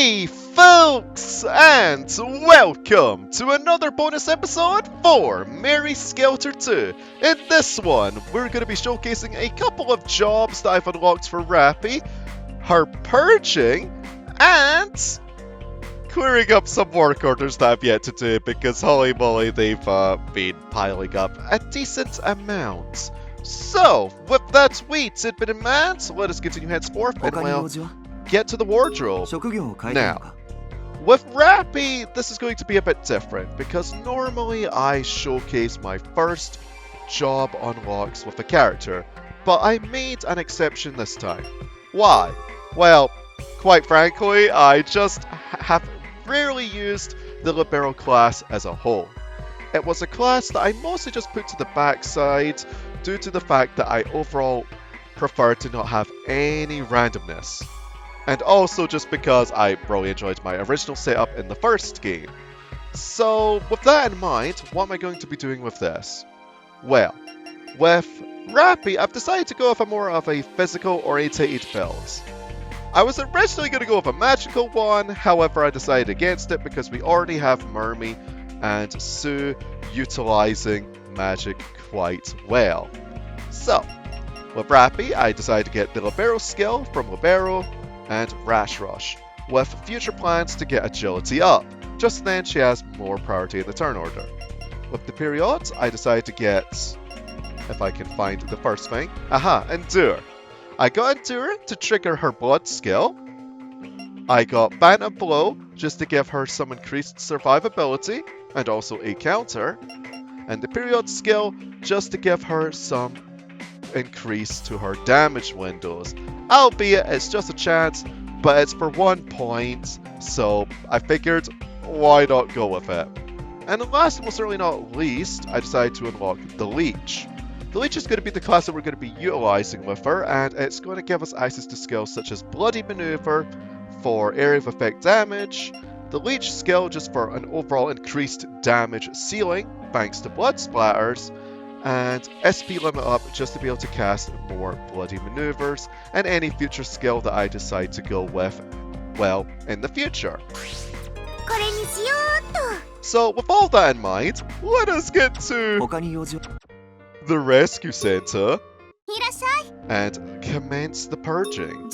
Hey folks, and welcome to another bonus episode for Merry Skelter 2. In this one, we're going to be showcasing a couple of jobs that I've unlocked for Rappy, her purging, and clearing up some work orders that I've yet to do because holy moly, they've been piling up a decent amount. So, with that wheat been in mind, let us continue henceforth and well, get to the wardrobe. Now, with Rappy, this is going to be a bit different because normally I showcase my first job unlocks with a character, but I made an exception this time. Why? Well, quite frankly, I just have rarely used the Libero class as a whole. It was a class that I mostly just put to the backside due to the fact that I overall prefer to not have any randomness. And also just because I really enjoyed my original setup in the first game. So, with that in mind, what am I going to be doing with this? Well, with Rappy, I've decided to go with more of a physical orientated build. I was originally going to go with a magical one, however I decided against it because we already have Mermy and Sue utilizing magic quite well. So, with Rappy, I decided to get the Libero skill from Libero, and Rash Rush, with future plans to get agility up. Just then she has more priority in the turn order. With the period, I decided to get, if I can find the first thing, Endure. I got Endure to trigger her blood skill. I got Ban and Blow just to give her some increased survivability and also a counter. And the period skill just to give her some increase to her damage windows. Albeit it's just a chance, but it's for 1 point, so I figured why not go with it. And last and most certainly not least, I decided to unlock the Leech. The Leech is going to be the class that we're going to be utilizing with her, and it's going to give us access to skills such as Bloody Maneuver for area of effect damage, the Leech skill just for an overall increased damage ceiling thanks to blood splatters, and SP limit up just to be able to cast more bloody maneuvers, and any future skill that I decide to go with, well, in the future. So with all that in mind, let us get to the rescue center and commence the purging.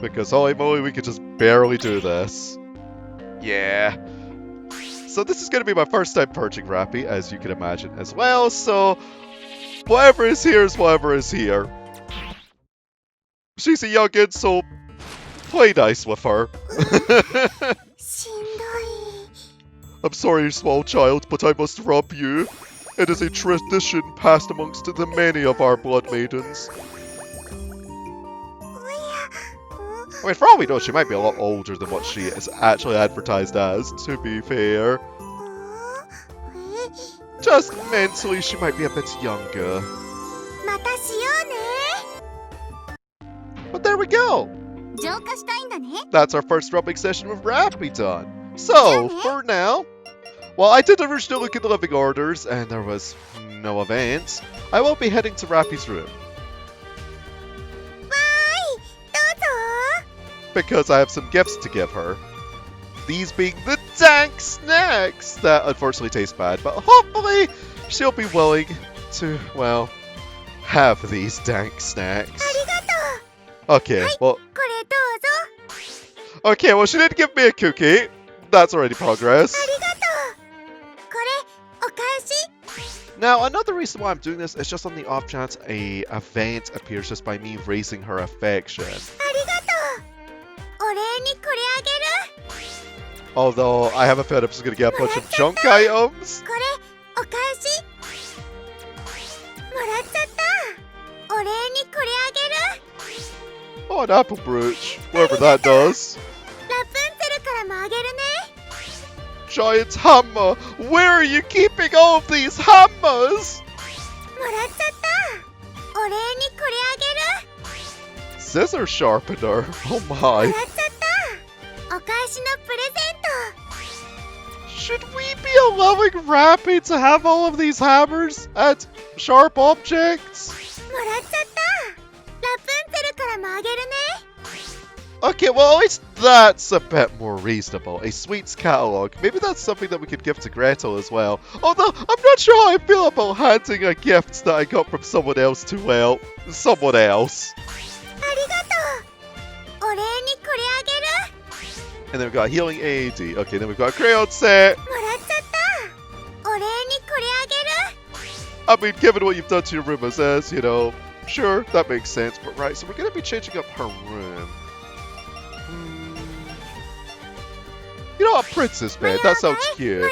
Because holy moly, we could just barely do this. Yeah. So this is going to be my first time purging Rappy, as you can imagine as well, so whatever is here is whatever is here. She's a youngin', so play nice with her. I'm sorry, small child, but I must rob you. It is a tradition passed amongst the many of our blood maidens. I mean, for all we know, she might be a lot older than what she is actually advertised as, to be fair. Just mentally, she might be a bit younger. But there we go! That's our first rubbing session with Rappy done. So, for now, while I did originally look at the living orders and there was no events, I will be heading to Rappy's room. Because I have some gifts to give her. These being the dank snacks that unfortunately taste bad, but hopefully she'll be willing to, well, have these dank snacks. Okay, well... Okay, well she did give me a cookie. That's already progress. Now, another reason why I'm doing this is just on the off chance a event appears just by me raising her affection. Although, I have a feeling I'm just gonna get a bunch of junk items. Oh, an apple brooch. Whatever that does. Giant hammer! Where are you keeping all of these hammers? Scissor sharpener. Oh my. Should we be allowing Rappy to have all of these hammers and sharp objects? Okay, well, at least that's a bit more reasonable. A sweets catalogue. Maybe that's something that we could give to Gretel as well. Although, I'm not sure how I feel about handing a gift that I got from someone else to, well, someone else. And then we've got a healing AED. Okay, then we've got a crayon set. I mean, given what you've done to your room, as you know, sure, that makes sense. But right, so we're going to be changing up her room. You know, a princess bed. That sounds cute.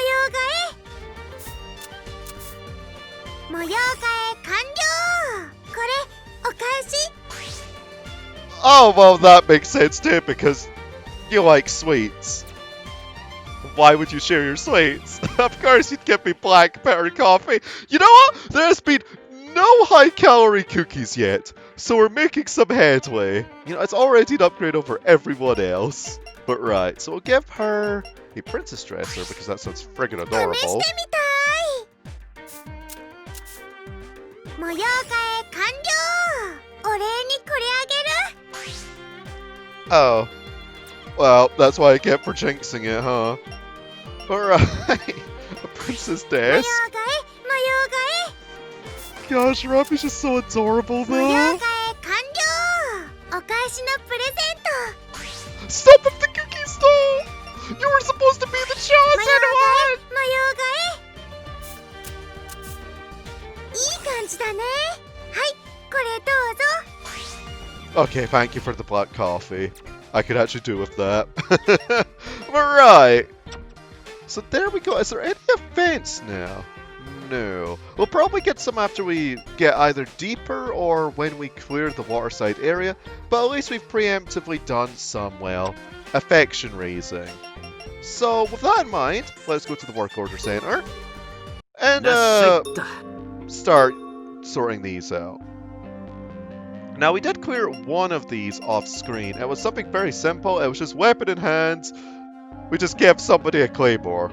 Oh, well, that makes sense too, because you like sweets. Why would you share your sweets? Of course you'd give me black pepper coffee. You know what? There's been no high-calorie cookies yet, so we're making some headway. You know, it's already an upgrade over everyone else. But right, so we'll give her a princess dresser, because that sounds friggin' adorable. Oh. Well, that's why I kept for jinxing it, huh? Alright. A princess desk. Gosh, Rappy's just so adorable, though. Stop with the cookies, though! You were supposed to be the chosen one! Okay, thank you for the black coffee. I could actually do with that. Alright. So there we go. Is there any events now? No. We'll probably get some after we get either deeper or when we clear the waterside area, but at least we've preemptively done some, well, affection raising. So with that in mind, let's go to the work order center and start sorting these out. Now, we did clear one of these off screen. It was something very simple. It was just weapon in hand. We just gave somebody a claymore.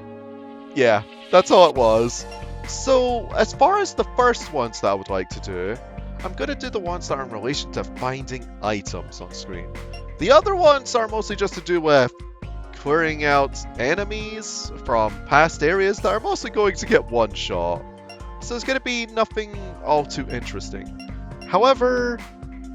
Yeah, that's all it was. So, as far as the first ones that I would like to do, I'm going to do the ones that are in relation to finding items on screen. The other ones are mostly just to do with clearing out enemies from past areas that are mostly going to get one shot. So it's going to be nothing all too interesting. However,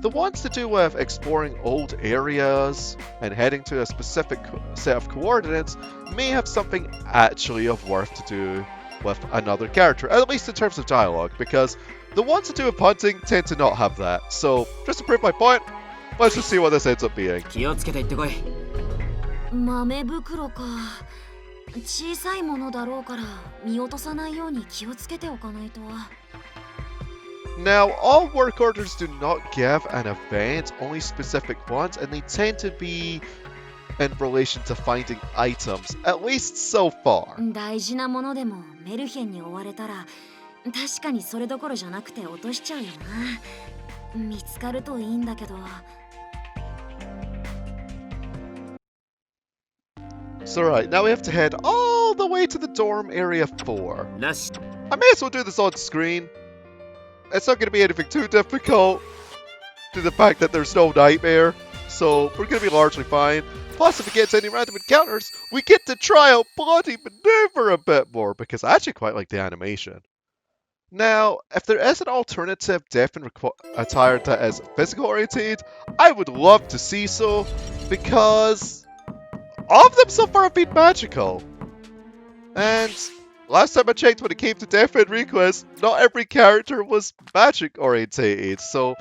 the ones to do with exploring old areas and heading to a specific set of coordinates may have something actually of worth to do with another character, at least in terms of dialogue, because the ones to do with hunting tend to not have that. So, just to prove my point, let's just see what this ends up being. Now, all work orders do not give an event, only specific ones, and they tend to be in relation to finding items, at least so far. So right, now we have to head all the way to the dorm area 4. I may as well do this on screen. It's not going to be anything too difficult due to the fact that there's no nightmare, so we're going to be largely fine. Plus, if we get to any random encounters, we get to try out bloody maneuver a bit more, because I actually quite like the animation. Now, if there is an alternative death and attire that is physical oriented, I would love to see so, because all of them so far have been magical. And last time I checked, when it came to death and request, not every character was magic orientated, so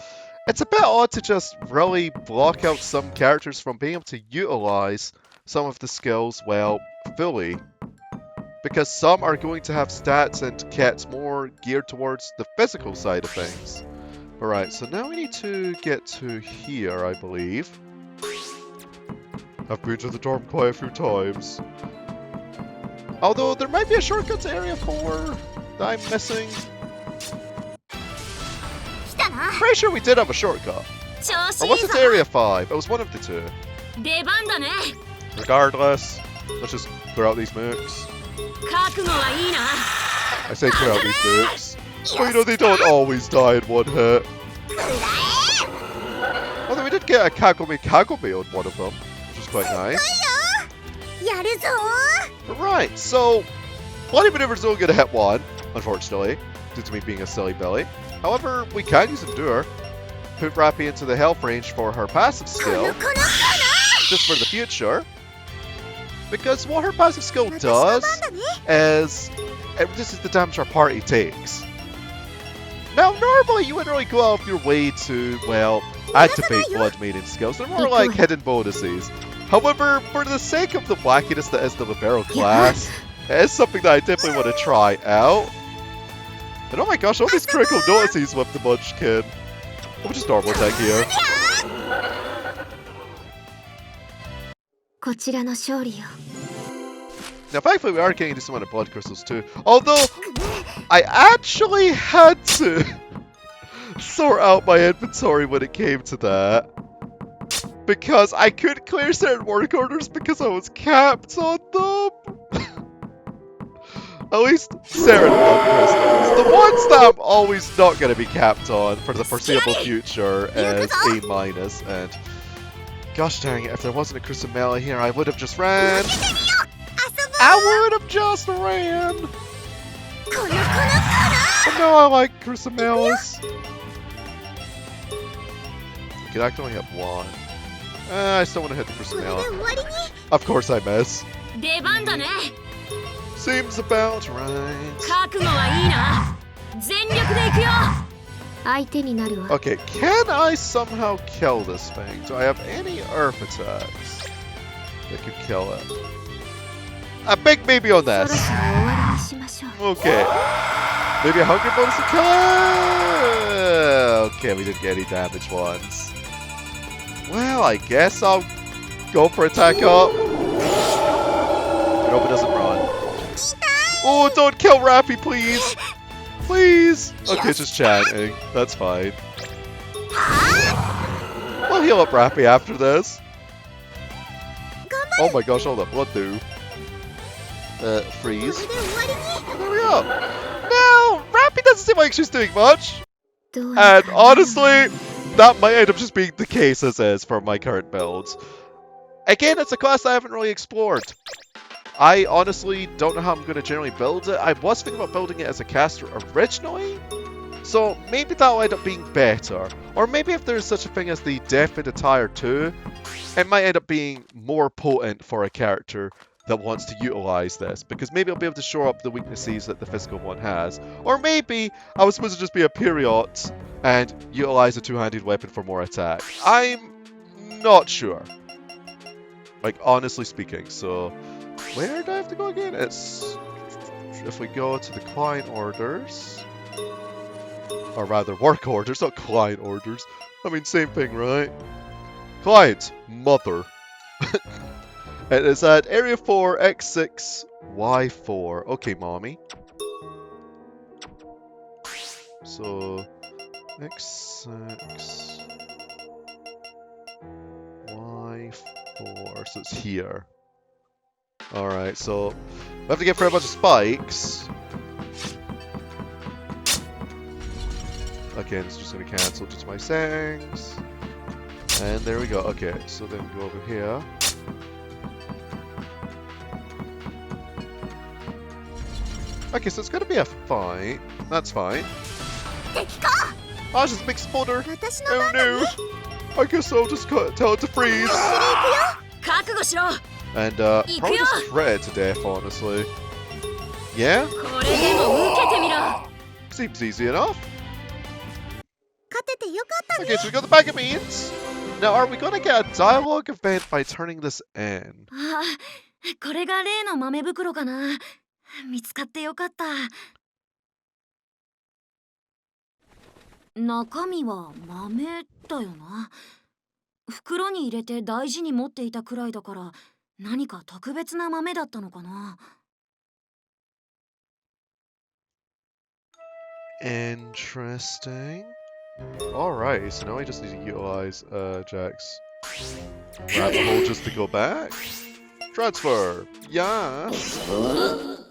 it's a bit odd to just really block out some characters from being able to utilize some of the skills, well, fully. Because some are going to have stats and kits more geared towards the physical side of things. Alright, so now we need to get to here, I believe. I've been to the dorm quite a few times. Although, there might be a shortcut to Area 4 that I'm missing. Pretty sure we did have a shortcut. Or was it to Area 5? It was one of the two. Regardless, let's just clear out these mooks. I say clear out these mooks. But you know, they don't always die in one hit. Although we did did get a Kagome Kagome on one of them, which is quite nice. Right, so Bloody Maneuver's only going to hit one, unfortunately, due to me being a silly Billy. However, we can use Endure. Put Rappy into the health range for her passive skill, just for the future. Because what her passive skill does is it reduces the damage our party takes. Now, normally you wouldn't really go out of your way to, well, activate Blood Maiden skills. They're more like hidden bonuses. However, for the sake of the wackiness that is the Libero class, it is something that I definitely want to try out. And oh my gosh, all these critical notices with the Munchkin. I'll just normal attack here. Now, thankfully, we are getting into some of the blood crystals too. Although, I actually had to sort out my inventory when it came to that. Because I couldn't clear certain work orders because I was capped on them. At least certain blood crystals. The ones that I'm always not going to be capped on for the foreseeable future is A-. And gosh dang it, if there wasn't a Crucimella here, I would have just ran. I would have just ran. But no, I like Crucimellas. Okay, I can only have one. I still want to hit the Crucimella. Of course I miss. Seems about right. Okay, can I somehow kill this thing? Do I have any earth attacks that could kill it? A big maybe on this. Okay. Maybe a hunger bonus to kill it? Okay, we didn't get any damage ones. Well, I guess I'll go for attack up. I hope it doesn't run. Oh, don't kill Rappy, please! Please! Okay, it's just chanting. That's fine. I'll heal up Rappy after this. Oh my gosh, all that blood do. Freeze. There we go. No! Rappy doesn't seem like she's doing much. And honestly, that might end up just being the case as is for my current builds. Again, it's a class I haven't really explored. I honestly don't know how I'm going to generally build it. I was thinking about building it as a caster originally, so maybe that'll end up being better. Or maybe if there's such a thing as the Deafened Attire 2, it might end up being more potent for a character that wants to utilize this, because maybe I'll be able to shore up the weaknesses that the physical one has. Or maybe I was supposed to just be a period and utilize a two-handed weapon for more attack. I'm not sure. Like, honestly speaking, so where do I have to go again? It's if we go to the client orders, or rather work orders, not client orders. I mean, same thing, right? Client, mother. It is at area 4, X6, Y4. Okay, mommy. So, X6, Y4. So it's here. Alright, so we have to get for a bunch of spikes. Okay, it's just going to cancel just my settings. And there we go. Okay, so then we go over here. Okay, so it's going to be a fight. That's fine. Oh, it's just a big spawner. Oh no. I guess I'll just tell it to freeze. And probably just thread to death, honestly. Yeah? Seems easy enough. Okay, so we got the bag of beans. Now, are we going to get a dialogue event by turning this in? これが例の豆袋かな。見つかってよかった。中身は豆だよな。袋に入れて大事に持っていたくらいだから、何か特別な豆だったのかな。Interesting. Alright, so now I just need to utilize Jack's rabbit hole just to go back. Transfer! Yes!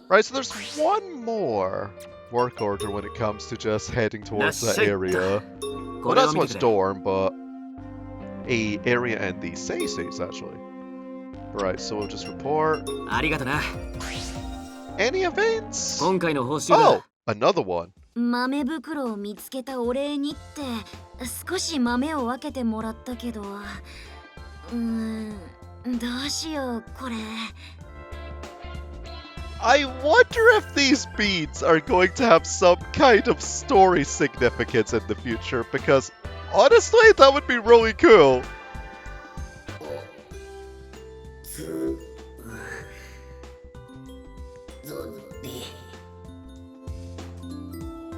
Right, so there's one more work order when it comes to just heading towards that area. Well, that's one's dorm, but a area in the city states, actually. Right, so we'll just report. ありがとな。 Any events? 今回の報酬 Oh, だ。 another one. 豆袋を見つけたお礼にって少し豆を分けてもらったけど、どうしようこれ。 I wonder if these beads are going to have some kind of story significance in the future, because honestly, that would be really cool.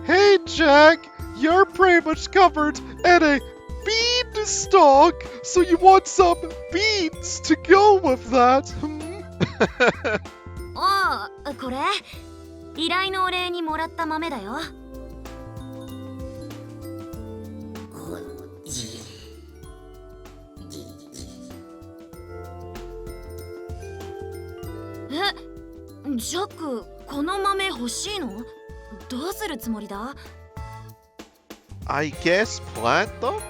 Hey Jack, you're pretty much covered in a beanstalk, so you want some beans to go with that? ああ、これ依頼のお礼にもらった豆だよ。え、ジャック、この豆欲しいの？どうするつもりだ？ I guess plant them?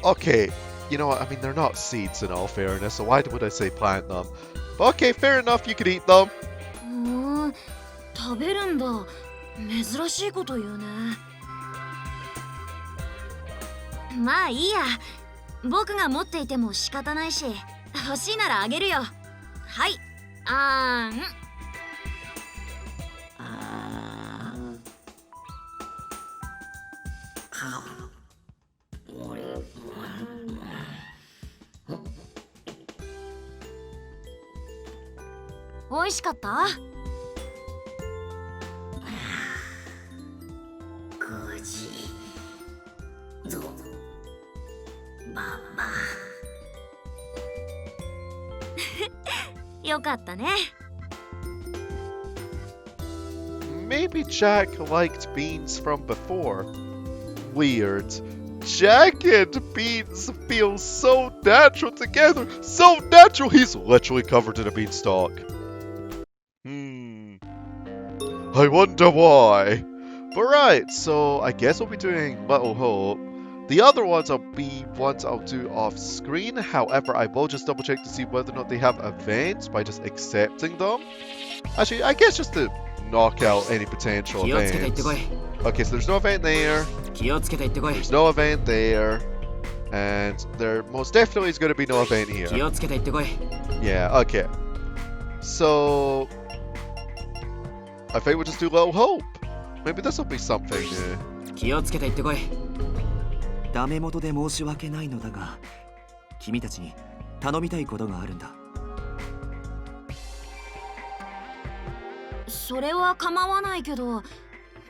Okay, you know what, I mean, they're not seeds in all fairness, so why would I say plant them? But okay, fair enough, you can eat them. 食べるんだ。珍しいこと言うね。まあいいや。僕が持っていても仕方ないし、欲しいならあげるよ。はい。おいしかった？よかったね。 Maybe Jack liked beans from before. Weird. Jack and beans feel so natural together. So natural, he's literally covered in a beanstalk. I wonder why. But right, so I guess we'll be doing Little Hope. The other ones I'll do off screen. However, I will just double check to see whether or not they have events by just accepting them. Actually, I guess just to knock out any potential events. Okay, so there's no event there. There's no event there. And there most definitely is going to be no event here. Yeah, okay. So I think we'll just do Little Hope. Maybe this will be something new. ダメ元で申し訳ないのだが、君たちに頼みたいことがあるんだ。それは構わないけど、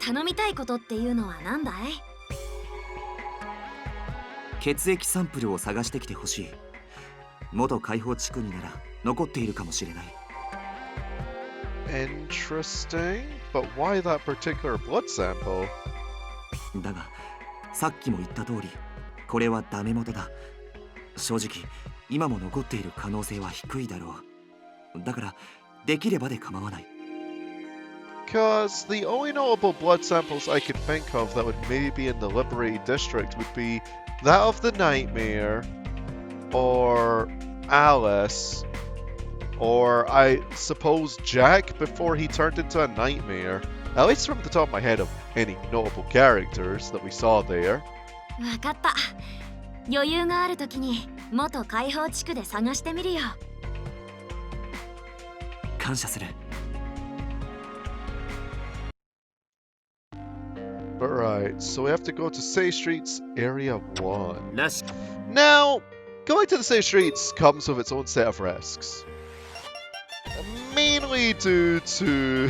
頼みたいことっていうのは何だい？血液サンプルを探してきてほしい。元解放地区になら残っているかもしれない。Interesting, but why that particular blood sample? だが、さっきも言った通り、これはダメ元だ。正直、今も残っている可能性は低いだろう。だから、できればで構わない。Because the only notable blood samples I could think of that would maybe be in the liberated district would be that of the Nightmare, or Alice, or I suppose Jack before he turned into a nightmare. At least from the top of my head of any notable characters that we saw there. わかった。余裕があるときに元解放地区で探してみるよ。感謝する。But right, so we have to go to City Streets Area 1. らし。 Now, going to the City Streets comes with its own set of risks. Mainly due to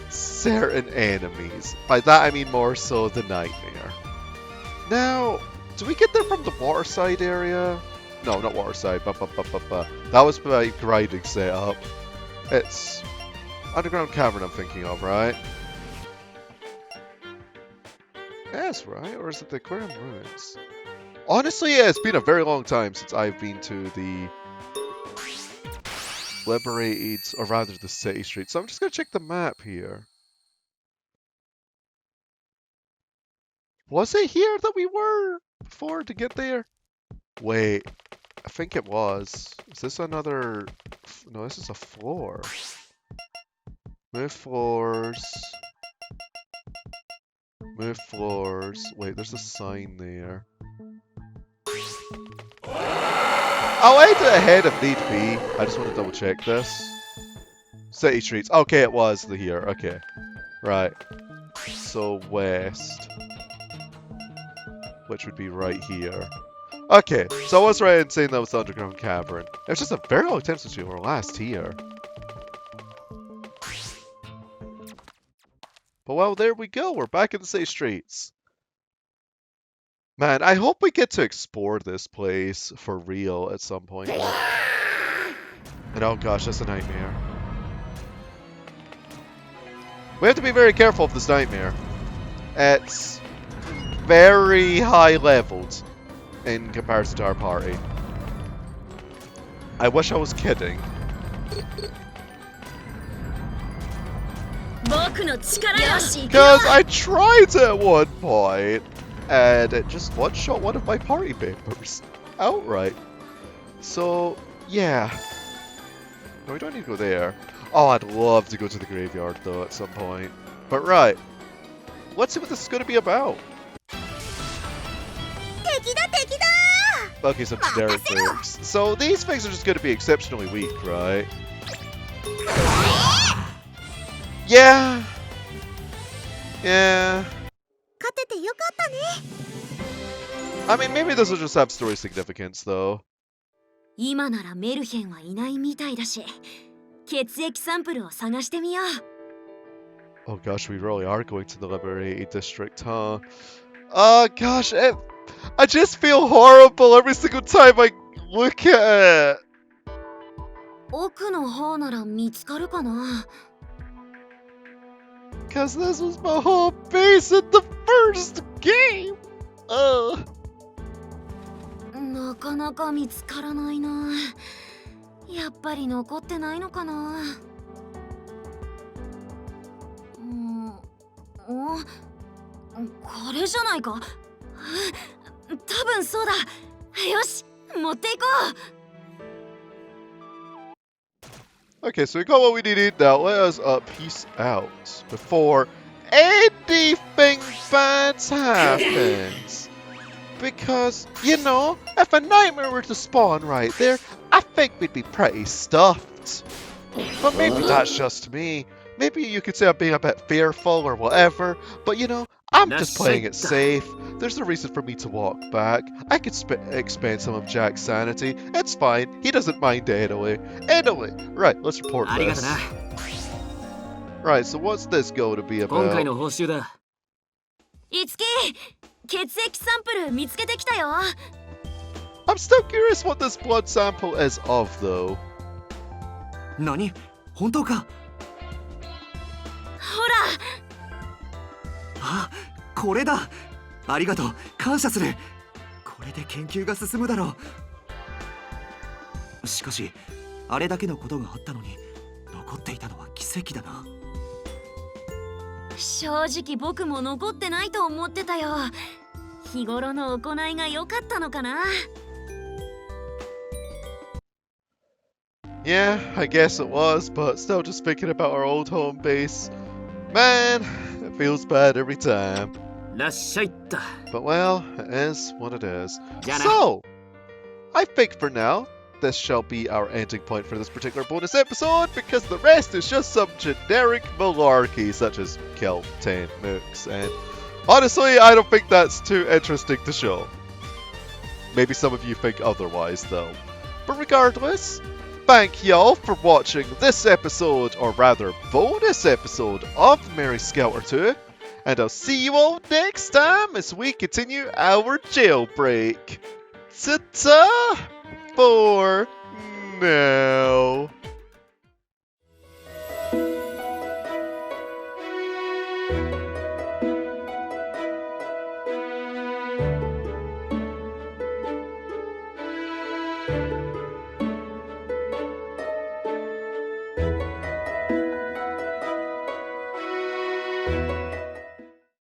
certain enemies. By that I mean more so the Nightmare. Now, do we get there from the Waterside area? No, not Waterside. That was my grinding setup. It's Underground Cavern I'm thinking of, right? Yes, right? Or is it the Aquarium Ruins? Honestly, yeah, it's been a very long time since I've been to the liberated, or rather the city street. So I'm just going to check the map here. Was it here that we were before to get there? Wait, I think it was. Is this another... No, this is a floor. Move floors. Move floors. Wait, there's a sign there. I'll enter ahead if need be. I just want to double check this. City streets. Okay, it was the here. Okay. Right. So west. Which would be right here. Okay, so I was right in saying that was the underground cavern. It was just a very long time since we were last here. But well, there we go. We're back in the city streets. Man, I hope we get to explore this place for real at some point. And oh gosh, that's a nightmare. We have to be very careful of this nightmare. It's very high leveled in comparison to our party. I wish I was kidding. Because I tried it at one point, and it just one-shot one of my party members. Outright. So, yeah. No, we don't need to go there. Oh, I'd love to go to the graveyard, though, at some point. But right. Let's see what this is going to be about. Okay, some generic moves. So these things are just going to be exceptionally weak, right? Yeah. Yeah. I mean, maybe this will just have story significance, though. 今ならメルヘンはいないみたいだし、血液サンプルを探してみよう。 Oh gosh, we really are going to the liberated district, huh? Oh gosh, I just feel horrible every single time I look at it. 奥の方なら見つかるかな。 Cause this was my whole base in the first game. なかなか見つからないな。やっぱり残ってないのかな。これじゃないか。多分そうだ。よし、持っていこう。 Okay, so we got what we needed. Now let us peace out before anything bad happens. Because, you know, if a nightmare were to spawn right there, I think we'd be pretty stuffed. But maybe that's just me. Maybe you could say I'm being a bit fearful or whatever. But, you know, I'm just playing it safe. There's no reason for me to walk back. I could expend some of Jack's sanity. It's fine. He doesn't mind anyway. Anyway, right, let's report this. Right, so what's this going to be about? いつき、血液サンプル見つけてきたよ。 I'm still curious what this blood sample is of, though. 何？本当か？ほら。あ、これだ。ありがとう。感謝する。これで研究が進むだろう。しかし、あれだけのことがあったのに、残っていたのは奇跡だな。正直僕も残ってないと思ってたよ。日頃の行いが良かったのかな。 Yeah, I guess it was, but still just thinking about our old home base. Man, it feels bad every time. But well, it is what it is. So, I think for now, this shall be our ending point for this particular bonus episode, because the rest is just some generic malarkey, such as kill 10 mooks, and honestly, I don't think that's too interesting to show. Maybe some of you think otherwise, though. But regardless, thank y'all for watching this episode, or rather bonus episode of Merry Skelter 2, and I'll see you all next time as we continue our jailbreak. Ta-ta for now.